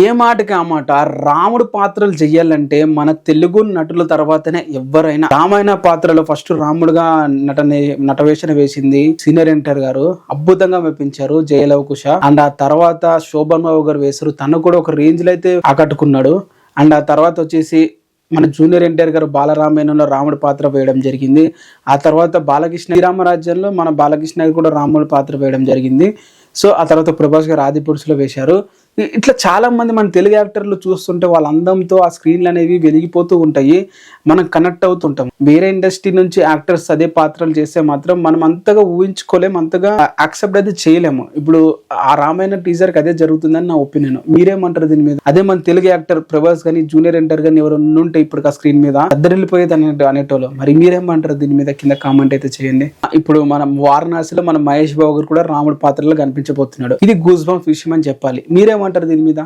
ఏ మాటకి ఆ మాట రాముడు పాత్రలు చెయ్యాలంటే మన తెలుగు నటుల తర్వాతనే ఎవరైనా రామాయణ పాత్రలో ఫస్ట్ రాముడుగా నటవేషణ వేసింది సీనియర్ ఎన్టీఆర్ గారు. అద్భుతంగా మెప్పించారు జయలవకుశ. అండ్ ఆ తర్వాత శోభన్ బాబు గారు వేశారు. తను కూడా ఒక రేంజ్ లో అయితే ఆకట్టుకున్నాడు. అండ్ ఆ తర్వాత వచ్చేసి మన జూనియర్ ఎన్టీఆర్ గారు బాలరామాయణంలో రాముడి పాత్ర వేయడం జరిగింది. ఆ తర్వాత బాలకృష్ణ శ్రీరామరాజ్యంలో మన బాలకృష్ణ గారు కూడా రాముడి పాత్ర వేయడం జరిగింది. సో ఆ తర్వాత ప్రభాస్ గారు ఆదిపురుషులో వేశారు. ఇట్లా చాలా మంది మన తెలుగు యాక్టర్లు చూస్తుంటే వాళ్ళ అందంతో ఆ స్క్రీన్లు అనేవి వెలిగిపోతూ ఉంటాయి. మనం కనెక్ట్ అవుతుంటాం. వేరే ఇండస్ట్రీ నుంచి యాక్టర్స్ అదే పాత్రలు చేస్తే మాత్రం మనం అంతగా ఊహించుకోలేము, అంతగా యాక్సెప్ట్ అయితే చేయలేము. ఇప్పుడు ఆ రామాయణ టీజర్ కి అదే జరుగుతుందని నా ఒపీనియన్. మీరేమంటారు దీని మీద? అదే మన తెలుగు యాక్టర్ ప్రభాస్ గానీ జూనియర్ ఎన్టీఆర్ గానీ ఎవరు ఉంటే ఇప్పుడు ఆ స్క్రీన్ మీద అద్దరిల్లిపోయేది అనేటోళ్ళు. మరి మీరేమంటారు దీని మీద? కింద కామెంట్ అయితే చేయండి. ఇప్పుడు మనం వారణాసిలో మన మహేష్ బాబు గారు కూడా రాముడి పాత్రలో కనిపించబోతున్నాడు. ఇది గూస్ బంప్స్ విషయం అని చెప్పాలి. మీరేమంటారు దీని మీద?